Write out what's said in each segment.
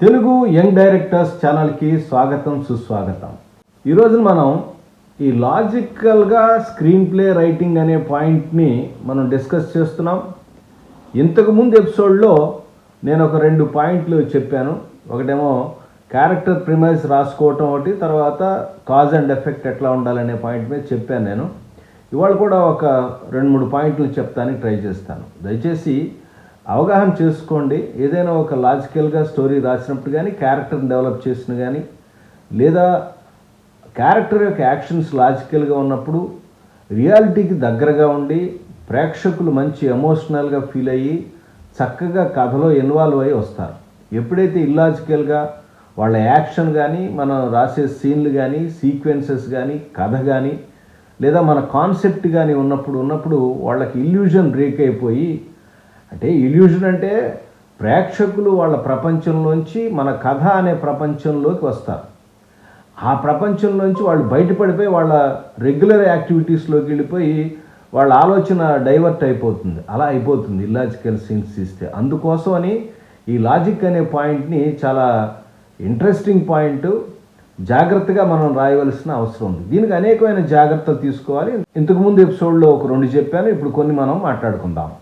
Telugu young directors ఛానల్కి స్వాగతం సుస్వాగతం. ఈరోజు మనం ఈ లాజికల్గా స్క్రీన్ ప్లే రైటింగ్ అనే పాయింట్ని మనం డిస్కస్ చేస్తున్నాం. ఇంతకుముందు ఎపిసోడ్లో నేను ఒక 2 పాయింట్లు చెప్పాను. ఒకటేమో క్యారెక్టర్ ప్రిమైస్ రాసుకోవటం, ఒకటి తర్వాత కాజ్ అండ్ ఎఫెక్ట్ ఎట్లా ఉండాలనే పాయింట్ మీద చెప్పాను నేను. ఇవాళ కూడా ఒక 2-3 పాయింట్లు చెప్తానికి ట్రై చేస్తాను. దయచేసి అవగాహన చేసుకోండి. ఏదైనా ఒక లాజికల్గా స్టోరీ రాసినప్పుడు కానీ, క్యారెక్టర్ని డెవలప్ చేసిన కానీ, లేదా క్యారెక్టర్ యొక్క యాక్షన్స్ లాజికల్గా ఉన్నప్పుడు రియాలిటీకి దగ్గరగా ఉండి ప్రేక్షకులు మంచి ఎమోషనల్గా ఫీల్ అయ్యి చక్కగా కథలో ఇన్వాల్వ్ అయ్యి వస్తారు. ఎప్పుడైతే ఇల్లాజికల్గా వాళ్ళ యాక్షన్ కానీ, మనం రాసే సీన్లు కానీ, సీక్వెన్సెస్ కానీ, కథ కానీ, లేదా మన కాన్సెప్ట్ కానీ ఉన్నప్పుడు వాళ్ళకి ఇల్యూజన్ బ్రేక్ అయిపోయి, అంటే ఇల్యూజన్ అంటే ప్రేక్షకులు వాళ్ళ ప్రపంచంలోంచి మన కథ అనే ప్రపంచంలోకి వస్తారు. ఆ ప్రపంచంలోంచి వాళ్ళు బయటపడిపోయి వాళ్ళ రెగ్యులర్ యాక్టివిటీస్లోకి వెళ్ళిపోయి వాళ్ళ ఆలోచన డైవర్ట్ అయిపోతుంది. అలా అయిపోతుంది ఇల్లాజికల్ సీన్స్ ఇస్తే. అందుకోసమని ఈ లాజిక్ అనే పాయింట్ని చాలా ఇంట్రెస్టింగ్ పాయింట్, జాగ్రత్తగా మనం రాయవలసిన అవసరం ఉంది. దీనికి అనేకమైన జాగ్రత్తలు తీసుకోవాలి. ఇంతకుముందు ఎపిసోడ్లో ఒక 2 చెప్పాను, ఇప్పుడు కొన్ని మనం మాట్లాడుకుందాం.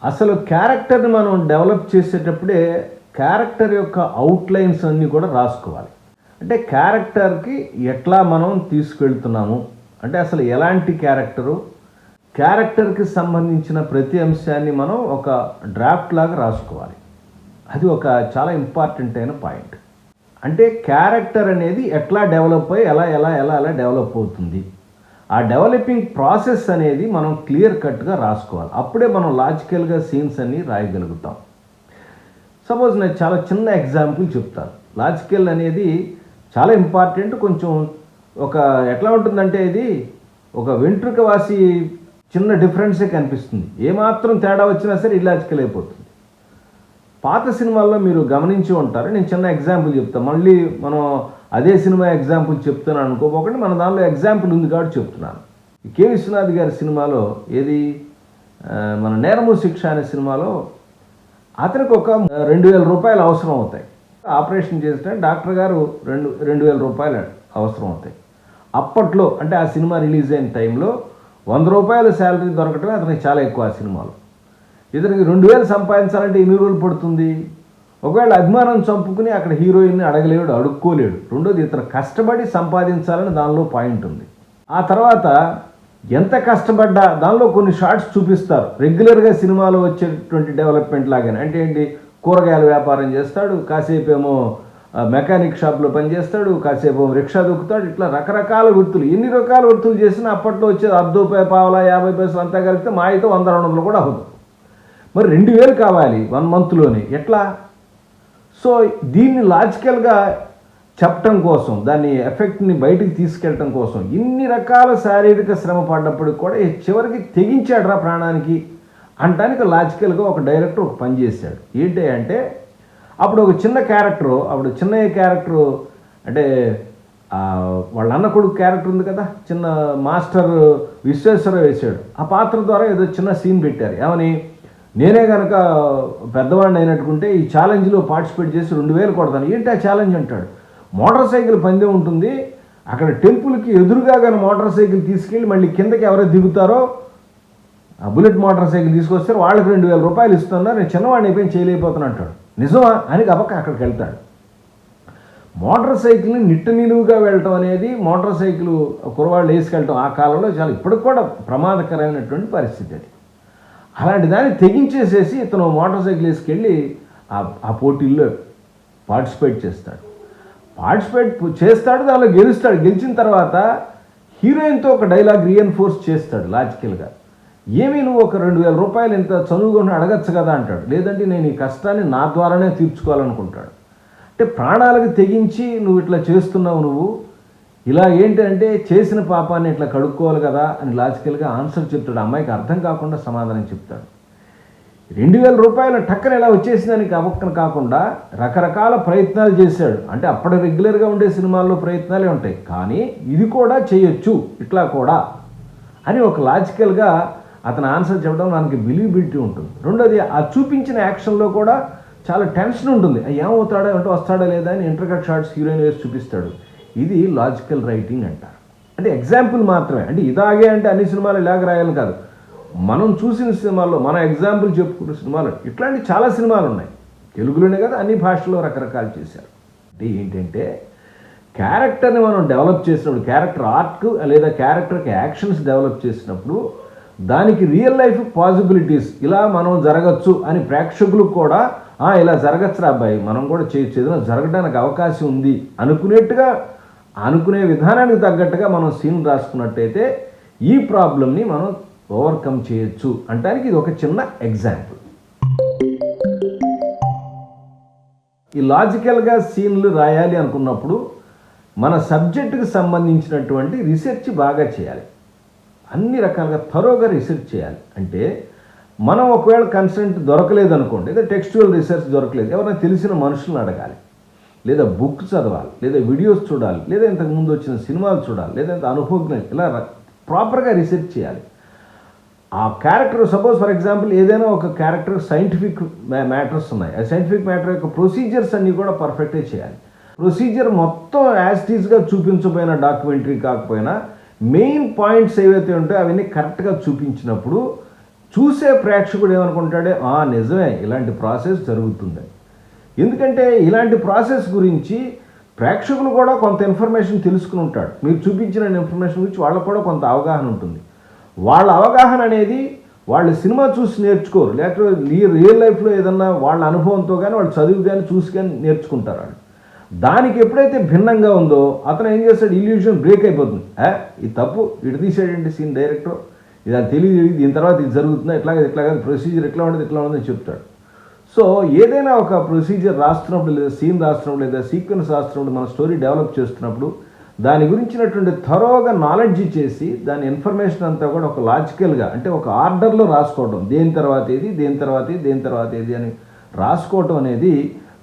అసలు క్యారెక్టర్ని మనం డెవలప్ చేసేటప్పుడే క్యారెక్టర్ యొక్క అవుట్లైన్స్ అన్నీ కూడా రాసుకోవాలి. అంటే క్యారెక్టర్కి ఎట్లా మనం తీసుకెళ్తున్నాము, అంటే అసలు ఎలాంటి క్యారెక్టర్కి సంబంధించిన ప్రతి అంశాన్ని మనం ఒక డ్రాఫ్ట్ లాగా రాసుకోవాలి. అది ఒక చాలా ఇంపార్టెంట్ అయిన పాయింట్. అంటే క్యారెక్టర్ అనేది ఎట్లా డెవలప్ అయ్యి ఎలా ఎలా ఎలా ఎలా డెవలప్ అవుతుంది, ఆ డెవలపింగ్ ప్రాసెస్ అనేది మనం క్లియర్ కట్గా రాసుకోవాలి. అప్పుడే మనం లాజికల్గా సీన్స్ అన్నీ రాయగలుగుతాం. సపోజ్ నేను చాలా చిన్న ఎగ్జాంపుల్ చెప్తాను. లాజికల్ అనేది చాలా ఇంపార్టెంట్. కొంచెం ఒక ఎట్లా ఉంటుందంటే, ఇది ఒక వెంట్రుక వాసి చిన్న డిఫరెన్సే కనిపిస్తుంది. ఏమాత్రం తేడా వచ్చినా సరే ఇల్లాజికల్ అయిపోతుంది. పాత సినిమాల్లో మీరు గమనించి ఉంటారు. నేను చిన్న ఎగ్జాంపుల్ చెప్తాను, మళ్ళీ మనం అదే సినిమా ఎగ్జాంపుల్ చెప్తున్నాను అనుకోపోకండి. మన దానిలో ఎగ్జాంపుల్ ఉంది కాబట్టి చెప్తున్నాను. కె విశ్వనాథ్ గారి సినిమాలో, ఏది మన నేరము శిక్ష అనే సినిమాలో అతనికి ఒక 2,000 రూపాయలు అవసరం అవుతాయి. ఆపరేషన్ చేస్తే డాక్టర్ గారు 2,000 రూపాయలు అవసరం అవుతాయి. అప్పట్లో అంటే ఆ సినిమా రిలీజ్ అయిన టైంలో 100 రూపాయల శాలరీ దొరకటమే అతనికి చాలా ఎక్కువ. ఆ సినిమాలో ఇతనికి 2,000 సంపాదించాలంటే ఎన్ని రోజులు పడుతుంది? ఒకవేళ అభిమానం చంపుకుని అక్కడ హీరోయిన్ని అడగలేడు, అడుక్కోలేడు. రెండోది, ఇతను కష్టపడి సంపాదించాలని దానిలో పాయింట్ ఉంది. ఆ తర్వాత ఎంత కష్టపడ్డా దానిలో కొన్ని షార్ట్స్ చూపిస్తారు, రెగ్యులర్గా సినిమాలో వచ్చేటువంటి డెవలప్మెంట్ లాగానే. అంటే ఏంటి, కూరగాయల వ్యాపారం చేస్తాడు, కాసేపు ఏమో మెకానిక్ షాప్లో పనిచేస్తాడు, కాసేపు రిక్షా దొక్కుతాడు. ఇట్లా రకరకాల వృత్తులు. ఎన్ని రకాల వృత్తులు చేసినా అప్పట్లో వచ్చేది 10 రూపాయలు, పావలా, 50 పైసలు అంతా కలిపితే మా అయితే 100-200 కూడా అవుతుంది. మరి 2,000 కావాలి 1 మంత్లోనే, ఎట్లా? సో దీన్ని లాజికల్గా చెప్పటం కోసం, దాన్ని ఎఫెక్ట్ని బయటికి తీసుకెళ్ళటం కోసం ఇన్ని రకాల శారీరక శ్రమ పడ్డప్పటికి కూడా చివరికి తెగించాడురా ప్రాణానికి అంటానికి లాజికల్గా ఒక డైరెక్టర్ ఒక పని చేశాడు. ఏంటి అంటే, అప్పుడు ఒక చిన్న క్యారెక్టరు, అప్పుడు చిన్నయ్య క్యారెక్టరు అంటే వాళ్ళ అన్న కొడుకు క్యారెక్టర్ ఉంది కదా, చిన్న మాస్టర్ విశ్వేశ్వరరావు వేశాడు. ఆ పాత్ర ద్వారా ఏదో చిన్న సీన్ పెట్టారు. ఏమని, నేనే కనుక పెద్దవాడిని అయినట్టుకుంటే ఈ ఛాలెంజ్లో పార్టిసిపేట్ చేసి 2,000 కొడతాను. ఏంటి ఆ ఛాలెంజ్ అంటాడు. మోటార్ సైకిల్ పందెం ఉంటుంది, అక్కడ టెంపుల్కి ఎదురుగా కానీ మోటార్ సైకిల్ తీసుకెళ్ళి మళ్ళీ కిందకి ఎవరైతే దిగుతారో ఆ బుల్లెట్ మోటార్ సైకిల్ తీసుకొస్తారు, వాళ్ళకి 2,000 రూపాయలు ఇస్తున్నారు, నేను చిన్నవాడిని అయిపోయి చేయలేకపోతాను అంటాడు. నిజమా అని గబక్క అక్కడికి వెళ్తాడు. మోటార్ సైకిల్ని నిట్ట నిలువుగా వెళ్ళటం అనేది, మోటార్ సైకిల్ కురవాళ్ళు వేసుకెళ్ళటం ఆ కాలంలో చాలా ఇప్పటికి కూడా ప్రమాదకరమైనటువంటి పరిస్థితి. అది అలాంటి దాన్ని తెగించేసేసి ఇతను మోటార్ సైకిల్ వేసుకెళ్ళి ఆ పోటీల్లో పార్టిసిపేట్ చేస్తాడు. దానిలో గెలుస్తాడు. గెలిచిన తర్వాత హీరోయిన్తో ఒక డైలాగ్ రీఎన్ఫోర్స్ చేస్తాడు లాజికల్గా. ఏమీ నువ్వు ఒక 2,000 రూపాయలు ఇంత చదువుకొని అడగచ్చు కదా అంటాడు. లేదంటే నేను ఈ కష్టాన్ని నా ద్వారానే తీర్చుకోవాలనుకుంటాడు. అంటే ప్రాణాలకు తెగించి నువ్వు ఇట్లా చేస్తున్నావు, నువ్వు ఇలా ఏంటంటే చేసిన పాపాన్ని ఇట్లా కడుక్కోవాలి కదా అని లాజికల్గా ఆన్సర్ చెప్తాడు. అమ్మాయికి అర్థం కాకుండా సమాధానం చెప్తాడు. 2,000 రూపాయల టక్కన ఎలా వచ్చేసిందని కబక్కన కాకుండా రకరకాల ప్రయత్నాలు చేశాడు. అంటే అప్పటి రెగ్యులర్గా ఉండే సినిమాల్లో ప్రయత్నాలే ఉంటాయి, కానీ ఇది కూడా చేయొచ్చు ఇట్లా కూడా అని ఒక లాజికల్గా అతను ఆన్సర్ చెప్పడం మనకి బిలీవబిలిటీ ఉంటుంది. రెండోది ఆ చూపించిన యాక్షన్లో కూడా చాలా టెన్షన్ ఉంటుంది. ఏమవుతాడో అంటే వస్తాడో లేదా అని ఇంటర్కట్ షార్ట్స్ హీరోయిన్ వేసి చూపిస్తాడు. ఇది లాజికల్ రైటింగ్ అంటారు. అంటే ఎగ్జాంపుల్ మాత్రమే. అంటే ఇలాగే అంటే అన్ని సినిమాలు ఇలాగ రాయాలని కాదు. మనం చూసిన సినిమాల్లో మన ఎగ్జాంపుల్ చెప్పుకున్న సినిమాలు ఇట్లాంటి చాలా సినిమాలు ఉన్నాయి. తెలుగులోనే కదా అన్ని భాషల్లో రకరకాలు చేశారు. అంటే ఏంటంటే క్యారెక్టర్ని మనం డెవలప్ చేసినప్పుడు, క్యారెక్టర్ ఆర్క్ లేదా క్యారెక్టర్కి యాక్షన్స్ డెవలప్ చేసినప్పుడు దానికి రియల్ లైఫ్ పాసిబిలిటీస్ ఇలా మనం జరగచ్చు అని ప్రేక్షకులకు కూడా ఇలా జరగచ్చు రా అబ్బాయి, మనం కూడా చేయొచ్చు, ఏదైనా జరగడానికి అవకాశం ఉంది అనుకునేట్టుగా, అనుకునే విధానానికి తగ్గట్టుగా మనం సీన్ రాసుకున్నట్టయితే ఈ ప్రాబ్లమ్ని మనం ఓవర్కమ్ చేయొచ్చు అంటానికి ఇది ఒక చిన్న ఎగ్జాంపుల్. ఈ లాజికల్గా సీన్లు రాయాలి అనుకున్నప్పుడు మన సబ్జెక్టుకి సంబంధించినటువంటి రీసెర్చ్ బాగా చేయాలి. అన్ని రకాలుగా థరోగా రీసెర్చ్ చేయాలి. అంటే మనం ఒకవేళ కన్సెంట్ దొరకలేదు అనుకోండి, లేదా టెక్స్చువల్ రీసెర్చ్ దొరకలేదు, ఎవరైనా తెలిసిన మనుషులను అడగాలి, లేదా బుక్ చదవాలి, లేదా వీడియోస్ చూడాలి, లేదా ఇంతకుముందు వచ్చిన సినిమాలు చూడాలి, లేదా ఇంత అనుభవం, ఇలా ప్రాపర్గా రీసెర్చ్ చేయాలి. ఆ క్యారెక్టర్ సపోజ్ ఫర్ ఎగ్జాంపుల్ ఏదైనా ఒక క్యారెక్టర్ సైంటిఫిక్ మ్యాటర్స్ ఉన్నాయి, ఆ సైంటిఫిక్ మ్యాటర్ యొక్క ప్రొసీజర్స్ అన్నీ కూడా పర్ఫెక్ట్గా చేయాలి. ప్రొసీజర్ మొత్తం యాస్టీస్గా చూపించబోయిన డాక్యుమెంటరీ కాకపోయినా మెయిన్ పాయింట్స్ ఏవైతే ఉంటాయో అవన్నీ కరెక్ట్గా చూపించినప్పుడు చూసే ప్రేక్షకుడు ఏమనుకుంటాడే, నిజమే ఇలాంటి ప్రాసెస్ జరుగుతుంది. ఎందుకంటే ఇలాంటి ప్రాసెస్ గురించి ప్రేక్షకులు కూడా కొంత ఇన్ఫర్మేషన్ తెలుసుకుని ఉంటాడు. మీరు చూపించిన ఇన్ఫర్మేషన్ గురించి వాళ్ళకు కూడా కొంత అవగాహన ఉంటుంది. వాళ్ళ అవగాహన అనేది వాళ్ళు సినిమా చూసి నేర్చుకోరు, లేకపోతే రియల్ లైఫ్లో ఏదన్నా వాళ్ళ అనుభవంతో కానీ వాళ్ళు చదువు కానీ చూసి కానీ నేర్చుకుంటారు. వాళ్ళు దానికి ఎప్పుడైతే భిన్నంగా ఉందో అతను ఏం చేస్తాడు, ఇల్యూషన్ బ్రేక్ అయిపోతుంది. ఇది తప్పు, ఇటు తీసేయండి సీన్ డైరెక్టర్, ఇది అది తెలియదు, దీని తర్వాత ఇది జరుగుతుందా, ఇట్లాగా ప్రొసీజర్ ఎట్లా ఉండదు చెప్తాడు. సో ఏదైనా ఒక ప్రొసీజర్ రాస్తున్నప్పుడు, లేదా సీన్ రాస్తున్నప్పుడు, లేదా సీక్వెన్స్ రాస్తున్నప్పుడు, మన స్టోరీ డెవలప్ చేస్తున్నప్పుడు దాని గురించినటువంటి థరోగా నాలెడ్జ్ చేసి దాని ఇన్ఫర్మేషన్ అంతా కూడా ఒక లాజికల్గా, అంటే ఒక ఆర్డర్లో రాసుకోవడం, దేని తర్వాత ఏది, దేని తర్వాత ఏది, దేని తర్వాత ఏది అని రాసుకోవటం అనేది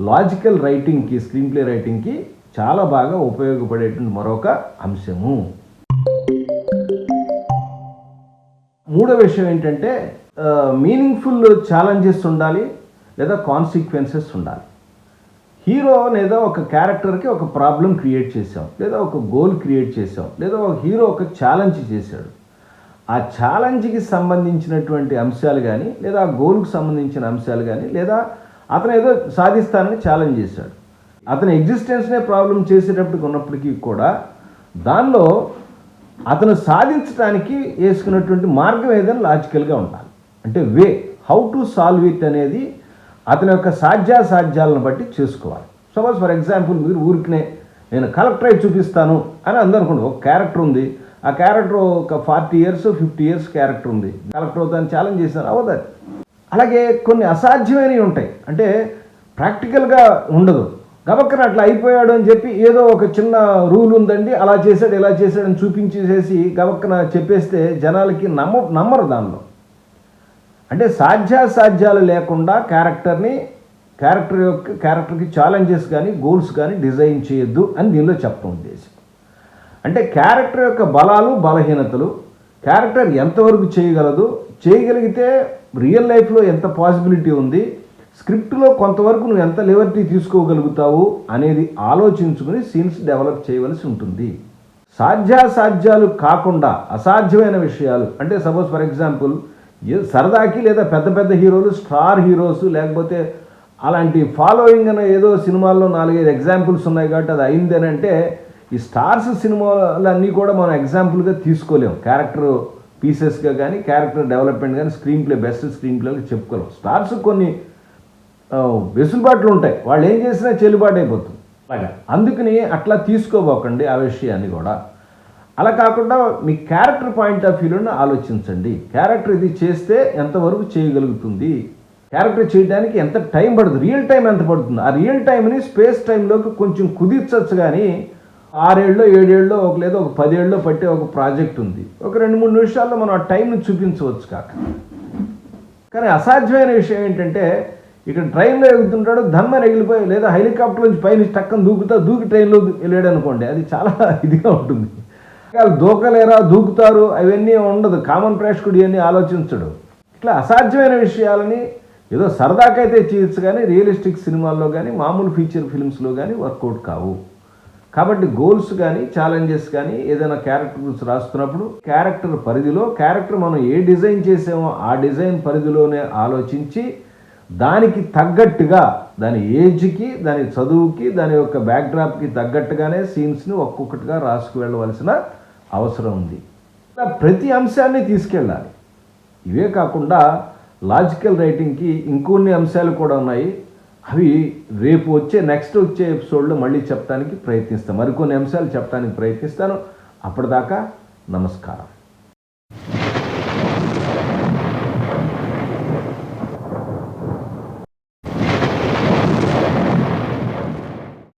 లాజికల్ రైటింగ్కి, స్క్రీన్ ప్లే రైటింగ్కి చాలా బాగా ఉపయోగపడేటువంటి మరొక అంశము. మూడో విషయం ఏంటంటే మీనింగ్ఫుల్ ఛాలెంజెస్ ఉండాలి, లేదా కాన్సిక్వెన్సెస్ ఉండాలి. హీరో లేదా ఒక క్యారెక్టర్కి ఒక ప్రాబ్లం క్రియేట్ చేసాం, లేదా ఒక గోల్ క్రియేట్ చేసాం, లేదా ఒక హీరో ఒక ఛాలెంజ్ చేశాడు. ఆ ఛాలెంజ్కి సంబంధించినటువంటి అంశాలు కానీ, లేదా ఆ గోల్కి సంబంధించిన అంశాలు కానీ, లేదా అతను ఏదో సాధిస్తానని ఛాలెంజ్ చేశాడు. అతని ఎగ్జిస్టెన్స్నే ప్రాబ్లం చేసేటప్పటికి ఉన్నప్పటికీ కూడా దానిలో అతను సాధించడానికి వేసుకున్నటువంటి మార్గం ఏదైనా లాజికల్గా ఉండాలి. అంటే way how to solve it అనేది అతని యొక్క సాధ్యాసాధ్యాలను బట్టి చేసుకోవాలి. సపోజ్ ఫర్ ఎగ్జాంపుల్ మీరు ఊరికినే నేను కలెక్టర్ అయి చూపిస్తాను అని అందనుకోండి. ఒక క్యారెక్టర్ ఉంది, ఆ క్యారెక్టర్ ఒక 40 years 50 years క్యారెక్టర్ ఉంది, కలెక్టర్ అవుతాను ఛాలెంజ్ చేశాను, అవదాది. అలాగే కొన్ని అసాధ్యమైనవి ఉంటాయి, అంటే ప్రాక్టికల్గా ఉండదు. గబక్కన అట్లా అయిపోయాడు అని చెప్పి ఏదో ఒక చిన్న రూల్ ఉందండి, అలా చేశాడు ఇలా చేశాడని చూపించేసేసి గబక్కన చెప్పేస్తే జనాలకి నమ్మరు దానిలో. అంటే సాధ్యాసాధ్యాలు లేకుండా క్యారెక్టర్కి ఛాలెంజెస్ కానీ గోల్స్ కానీ డిజైన్ చేయొద్దు అని దీనిలో చెప్పడం ఉద్దేశం. అంటే క్యారెక్టర్ యొక్క బలాలు బలహీనతలు, క్యారెక్టర్ ఎంతవరకు చేయగలిగితే రియల్ లైఫ్లో ఎంత పాసిబిలిటీ ఉంది, స్క్రిప్ట్లో కొంతవరకు నువ్వు ఎంత లిబర్టీ తీసుకోగలుగుతావు అనేది ఆలోచించుకుని సీన్స్ డెవలప్ చేయవలసి ఉంటుంది. సాధ్యాసాధ్యాలు కాకుండా అసాధ్యమైన విషయాలు, అంటే సపోజ్ ఫర్ ఎగ్జాంపుల్ సరదాకి లేదా పెద్ద పెద్ద హీరోలు, స్టార్ హీరోస్, లేకపోతే అలాంటి ఫాలోయింగ్ అనే ఏదో సినిమాల్లో 4-5 ఎగ్జాంపుల్స్ ఉన్నాయి కాబట్టి అది అయిందని అంటే ఈ స్టార్స్ సినిమాలన్నీ కూడా మనం ఎగ్జాంపుల్గా తీసుకోలేము. క్యారెక్టర్ పీసెస్గా కానీ, క్యారెక్టర్ డెవలప్మెంట్ కానీ, స్క్రీన్ ప్లే బెస్ట్ స్క్రీన్ ప్లేలు చెప్పుకోలేం. స్టార్స్ కొన్ని వెసులుబాట్లు ఉంటాయి, వాళ్ళు ఏం చేసినా చెల్లుబాటు అయిపోతుంది. అలాగా అందుకని అట్లా తీసుకోబోకండి ఆ విషయాన్ని కూడా. అలా కాకుండా మీ క్యారెక్టర్ పాయింట్ ఆఫ్ వ్యూలోనే ఆలోచించండి. క్యారెక్టర్ ఇది చేస్తే ఎంతవరకు చేయగలుగుతుంది, క్యారెక్టర్ చేయడానికి ఎంత టైం పడుతుంది, రియల్ టైం ఎంత పడుతుంది, ఆ రియల్ టైంని స్పేస్ టైంలోకి కొంచెం కుదిర్చచ్చు. కానీ 6 ఏళ్ళలో 7 ఏళ్ళలో లేదా ఒక 10 ఏళ్ళలో పట్టే ఒక ప్రాజెక్ట్ ఉంది, ఒక 2-3 నిమిషాల్లో మనం ఆ టైంని చూపించవచ్చు కాక. కానీ అసాధ్యమైన విషయం ఏంటంటే ఇక్కడ ట్రైన్లో ఎగుతుంటాడు, ధమ్మని ఎగిలిపోయి, లేదా హెలికాప్టర్ నుంచి పైన టక్కన దూకి ట్రైన్లో వెళ్ళాడు అనుకోండి, అది చాలా ఇదిగా ఉంటుంది. వాళ్ళు దూకలేరా, దూకుతారు, అవన్నీ ఉండదు. కామన్ ప్రేక్షకుడు ఇవన్నీ ఆలోచించడు. ఇట్లా అసాధ్యమైన విషయాలని ఏదో సరదాకైతే చేయొచ్చు, కానీ రియలిస్టిక్ సినిమాల్లో కానీ మామూలు ఫీచర్ ఫిల్మ్స్లో కానీ వర్కౌట్ కావు. కాబట్టి గోల్స్ కానీ ఛాలెంజెస్ కానీ ఏదైనా క్యారెక్టర్ గురించి రాస్తున్నప్పుడు క్యారెక్టర్ పరిధిలో క్యారెక్టర్ మనం ఏ డిజైన్ చేసామో ఆ డిజైన్ పరిధిలోనే ఆలోచించి దానికి తగ్గట్టుగా, దాని ఏజ్కి, దాని చదువుకి, దాని యొక్క బ్యాక్డ్రాప్కి తగ్గట్టుగానే సీన్స్ని ఒక్కొక్కటిగా రాసుకు వెళ్ళవలసిన అవసరం ఉంది. ప్రతి అంశాన్ని తీసుకెళ్ళాలి. ఇవే కాకుండా లాజికల్ రైటింగ్కి ఇంకొన్ని అంశాలు కూడా ఉన్నాయి. అవి రేపు నెక్స్ట్ వచ్చే ఎపిసోడ్లో మళ్ళీ చెప్పడానికి ప్రయత్నిస్తాను. మరికొన్ని అంశాలు చెప్పడానికి ప్రయత్నిస్తాను. అప్పటిదాకా నమస్కారం.